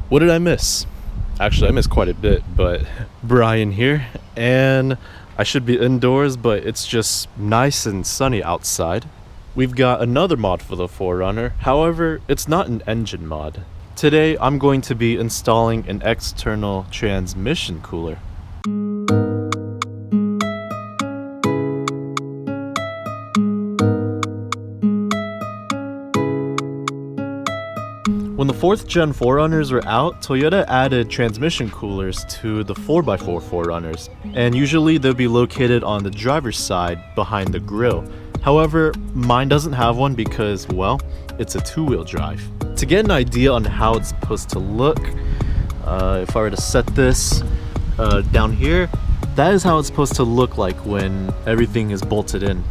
What did I miss? Actually, I missed quite a bit, but Brian here, and I should be indoors, but it's just nice and sunny outside. We've got another mod for the 4Runner, however, it's not an engine mod. Today, I'm going to be installing an external transmission cooler. When the 4th gen 4Runners were out, Toyota added transmission coolers to the 4x4 4Runners, and usually they'll be located on the driver's side behind the grille. However, mine doesn't have one because, well, it's a two-wheel drive. To get an idea on how it's supposed to look, if I were to set this down here, that is how it's supposed to look like when everything is bolted in.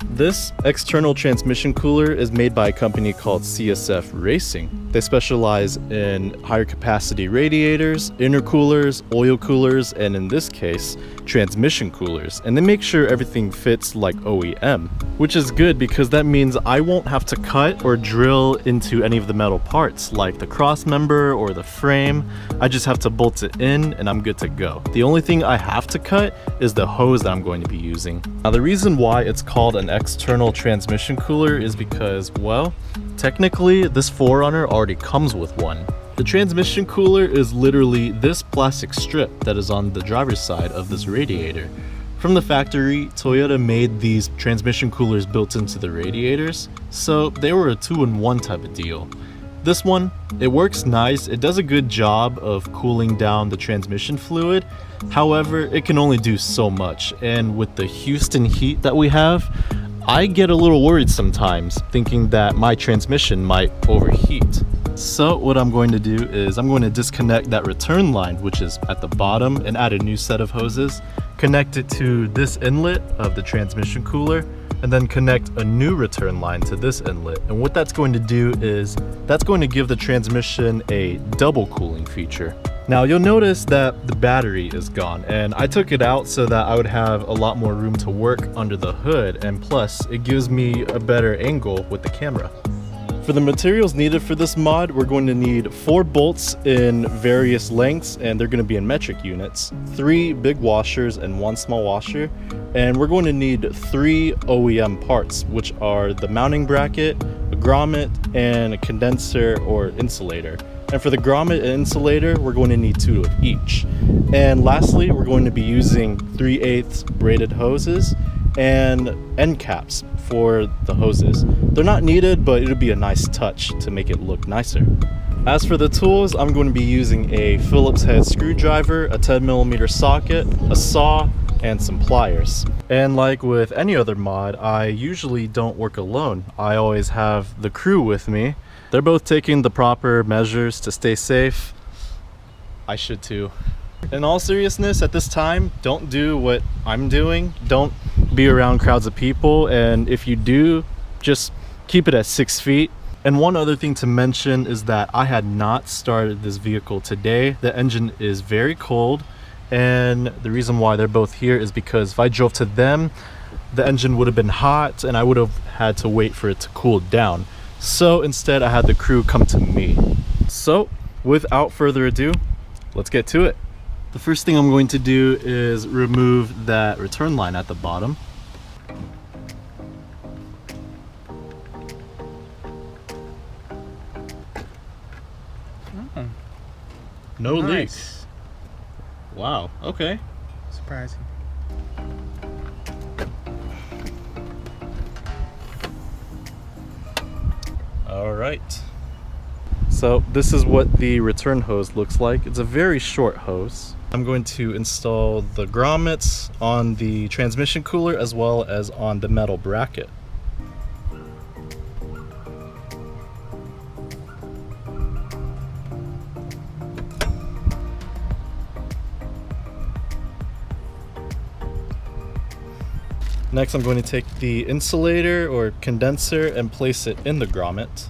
This external transmission cooler is made by a company called CSF Racing. They specialize in higher capacity radiators, intercoolers, oil coolers, and in this case, transmission coolers. And they make sure everything fits like OEM, which is good because that means I won't have to cut or drill into any of the metal parts like the cross member or the frame. I just have to bolt it in and I'm good to go. The only thing I have to cut is the hose that I'm going to be using. Now the reason why it's called an external transmission cooler is because, well, technically this 4Runner already comes with one. The transmission cooler is literally this plastic strip that is on the driver's side of this radiator. From the factory, Toyota made these transmission coolers built into the radiators, so they were a 2-in-1 type of deal. This one, it works nice, it does a good job of cooling down the transmission fluid. However, it can only do so much, and with the Houston heat that we have, I get a little worried sometimes, thinking that my transmission might overheat. So what I'm going to do is I'm going to disconnect that return line, which is at the bottom, and add a new set of hoses, connect it to this inlet of the transmission cooler, and then connect a new return line to this inlet. And what that's going to do is that's going to give the transmission a double cooling feature. Now you'll notice that the battery is gone, and I took it out so that I would have a lot more room to work under the hood, and plus it gives me a better angle with the camera. For the materials needed for this mod, we're going to need 4 bolts in various lengths, and they're going to be in metric units, 3 big washers and 1 small washer, and we're going to need 3 OEM parts, which are the mounting bracket, a grommet, and a condenser or insulator. And for the grommet and insulator, we're going to need 2 of each. And lastly, we're going to be using 3/8 braided hoses and end caps for the hoses. They're not needed, but it'll be a nice touch to make it look nicer. As for the tools, I'm going to be using a Phillips head screwdriver, a 10mm socket, a saw, and some pliers. And like with any other mod, I usually don't work alone. I always have the crew with me. They're both taking the proper measures to stay safe. I should too. In all seriousness, at this time, don't do what I'm doing. Don't be around crowds of people, and if you do, just keep it at 6 feet. And one other thing to mention is that I had not started this vehicle today. The engine is very cold, and the reason why they're both here is because if I drove to them, the engine would have been hot and I would have had to wait for it to cool down. So instead I had the crew come to me. So without further ado, let's get to it. The first thing I'm going to do is remove that return line at the bottom. Oh, No nice. leaks. Wow, okay. Surprising. All right. So this is what the return hose looks like. It's a very short hose. I'm going to install the grommets on the transmission cooler as well as on the metal bracket. Next, I'm going to take the insulator or condenser and place it in the grommet.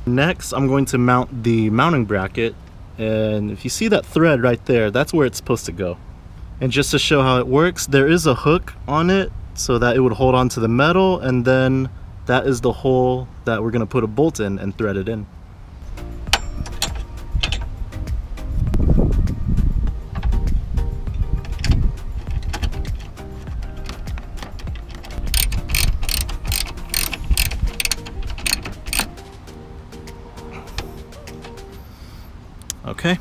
Next, I'm going to mount the mounting bracket And if you see that thread right there, that's where it's supposed to go. And just to show how it works, there is a hook on it so that it would hold on to the metal, and then that is the hole that we're gonna put a bolt in and thread it in. Okay,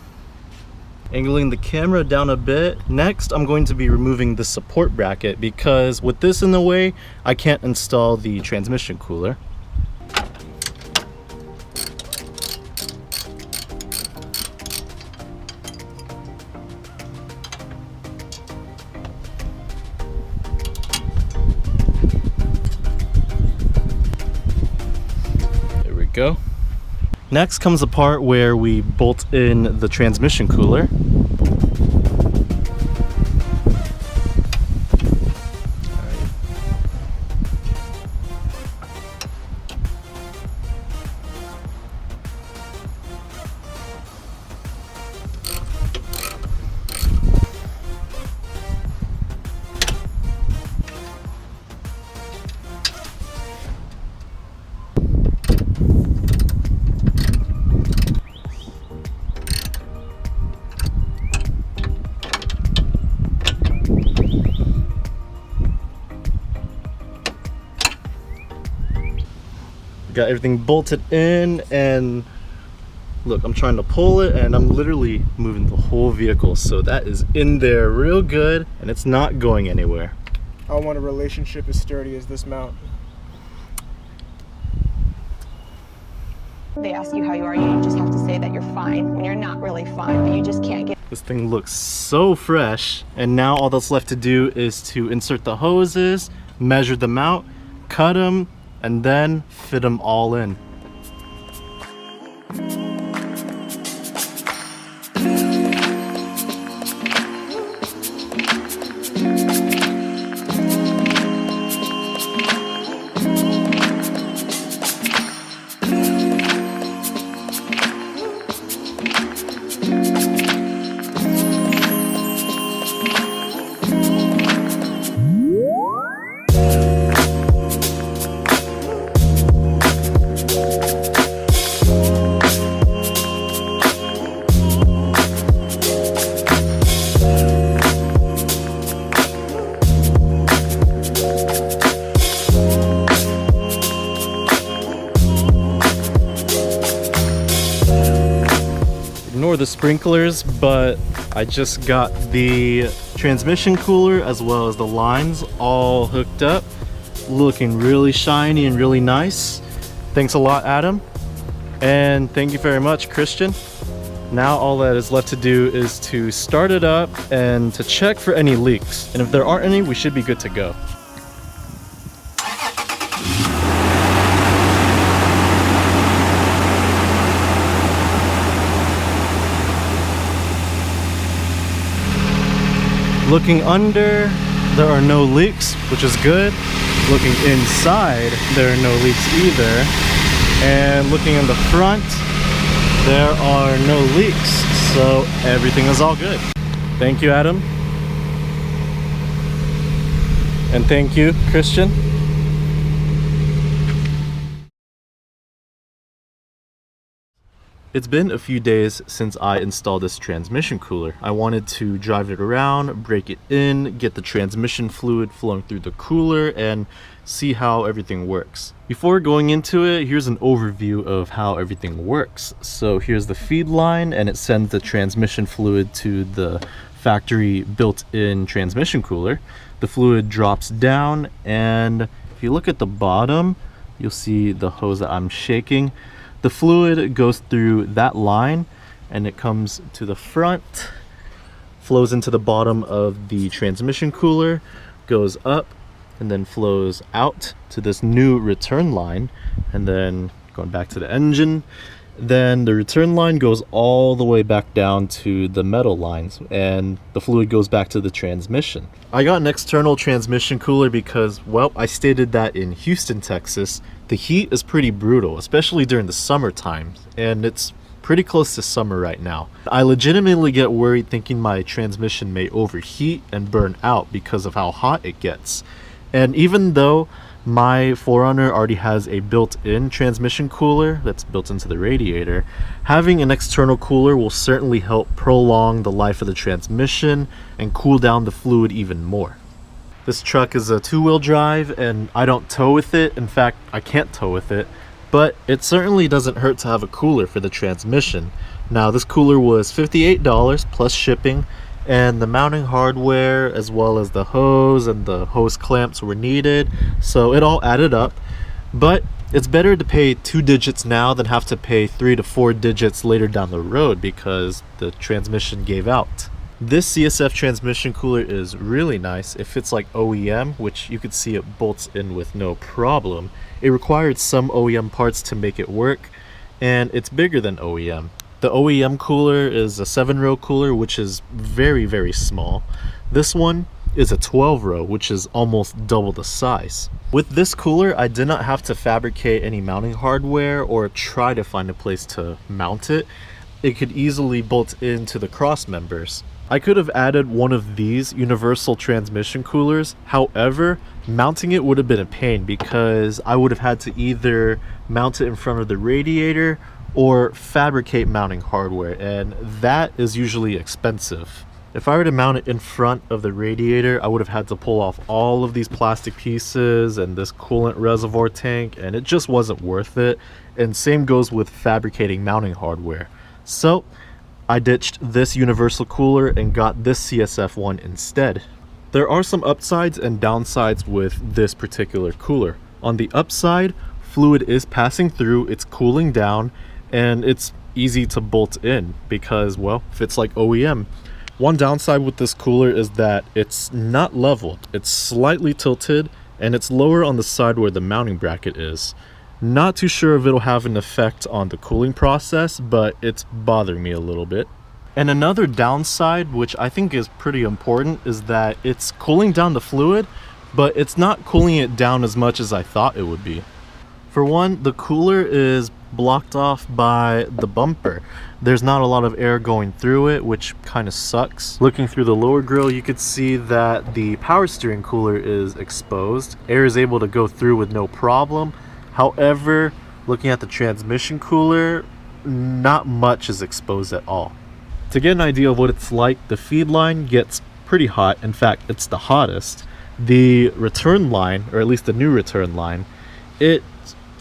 angling the camera down a bit. Next, I'm going to be removing the support bracket because with this in the way, I can't install the transmission cooler. There we go. Next comes the part where we bolt in the transmission cooler. Got everything bolted in, and look, I'm trying to pull it and I'm literally moving the whole vehicle, so that is in there real good and it's not going anywhere. I want a relationship as sturdy as this mount. They ask you how you are, you just have to say that you're fine when you're not really fine, but you just can't get. This thing looks so fresh, and now all that's left to do is to insert the hoses, measure them out, cut them, and then fit them all in. Ignore the sprinklers, but I just got the transmission cooler as well as the lines all hooked up, looking really shiny and really nice. Thanks a lot, Adam, and thank you very much, Christian. Now all that is left to do is to start it up and to check for any leaks, and if there aren't any, we should be good to go. Looking under, there are no leaks, which is good. Looking inside, there are no leaks either. And looking in the front, there are no leaks, so everything is all good. Thank you, Adam. And thank you, Christian. It's been a few days since I installed this transmission cooler. I wanted to drive it around, break it in, get the transmission fluid flowing through the cooler, and see how everything works. Before going into it, here's an overview of how everything works. So here's the feed line, and it sends the transmission fluid to the factory built-in transmission cooler. The fluid drops down, and if you look at the bottom, you'll see the hose that I'm shaking. The fluid goes through that line and it comes to the front, flows into the bottom of the transmission cooler, goes up, and then flows out to this new return line, and then going back to the engine. Then the return line goes all the way back down to the metal lines, and the fluid goes back to the transmission. I got an external transmission cooler because, well, I stated that in Houston, Texas, the heat is pretty brutal, especially during the summer times, and it's pretty close to summer right now. I legitimately get worried thinking my transmission may overheat and burn out because of how hot it gets. And even though my 4Runner already has a built-in transmission cooler that's built into the radiator, having an external cooler will certainly help prolong the life of the transmission and cool down the fluid even more. This truck is a two-wheel drive and I don't tow with it. In fact, I can't tow with it, but it certainly doesn't hurt to have a cooler for the transmission. Now, this cooler was $58 plus shipping, and the mounting hardware as well as the hose and the hose clamps were needed, so it all added up. But it's better to pay 2 digits now than have to pay 3 to 4 digits later down the road because the transmission gave out. This CSF transmission cooler is really nice. It fits like OEM, which you could see it bolts in with no problem. It required some OEM parts to make it work, and it's bigger than OEM. The OEM cooler is a 7-row cooler, which is very, very small. This one is a 12-row, which is almost double the size. With this cooler, I did not have to fabricate any mounting hardware or try to find a place to mount it. It could easily bolt into the cross members. I could have added one of these universal transmission coolers. However, mounting it would have been a pain because I would have had to either mount it in front of the radiator or fabricate mounting hardware, and that is usually expensive. If I were to mount it in front of the radiator, I would have had to pull off all of these plastic pieces and this coolant reservoir tank, and it just wasn't worth it. And same goes with fabricating mounting hardware. So I ditched this universal cooler and got this CSF one instead. There are some upsides and downsides with this particular cooler. On the upside, fluid is passing through, it's cooling down, and it's easy to bolt in because, well, fits like OEM. One downside with this cooler is that it's not leveled. It's slightly tilted and it's lower on the side where the mounting bracket is. Not too sure if it'll have an effect on the cooling process, but it's bothering me a little bit. And another downside, which I think is pretty important, is that it's cooling down the fluid, but it's not cooling it down as much as I thought it would be. For one, the cooler is blocked off by the bumper. There's not a lot of air going through it, which kind of sucks. Looking through the lower grille, you could see that the power steering cooler is exposed. Air is able to go through with no problem. However, looking at the transmission cooler, not much is exposed at all. To get an idea of what it's like, the feed line gets pretty hot. In fact, it's the hottest. The return line, or at least the new return line, it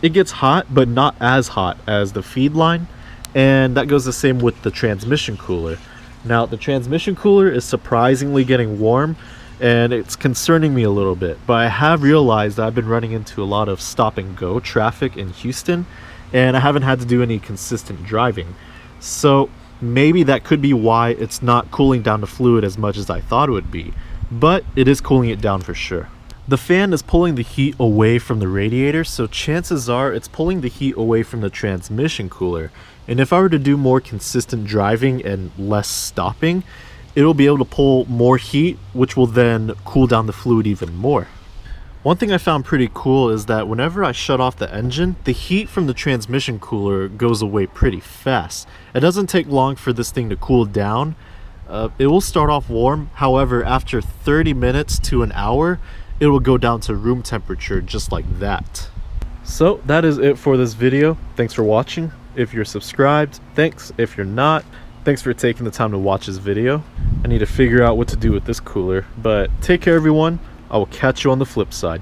gets hot, but not as hot as the feed line, and that goes the same with the transmission cooler. Now, the transmission cooler is surprisingly getting warm, and it's concerning me a little bit, but I have realized that I've been running into a lot of stop and go traffic in Houston, and I haven't had to do any consistent driving. So maybe that could be why it's not cooling down the fluid as much as I thought it would be, but it is cooling it down for sure. The fan is pulling the heat away from the radiator, so chances are it's pulling the heat away from the transmission cooler. And if I were to do more consistent driving and less stopping, it'll be able to pull more heat, which will then cool down the fluid even more. One thing I found pretty cool is that whenever I shut off the engine, the heat from the transmission cooler goes away pretty fast. It doesn't take long for this thing to cool down. It will start off warm, however, after 30 minutes to an hour, it will go down to room temperature just like that. So that is it for this video. Thanks for watching. If you're subscribed, thanks. If you're not, thanks for taking the time to watch this video. I need to figure out what to do with this cooler, but take care everyone. I will catch you on the flip side.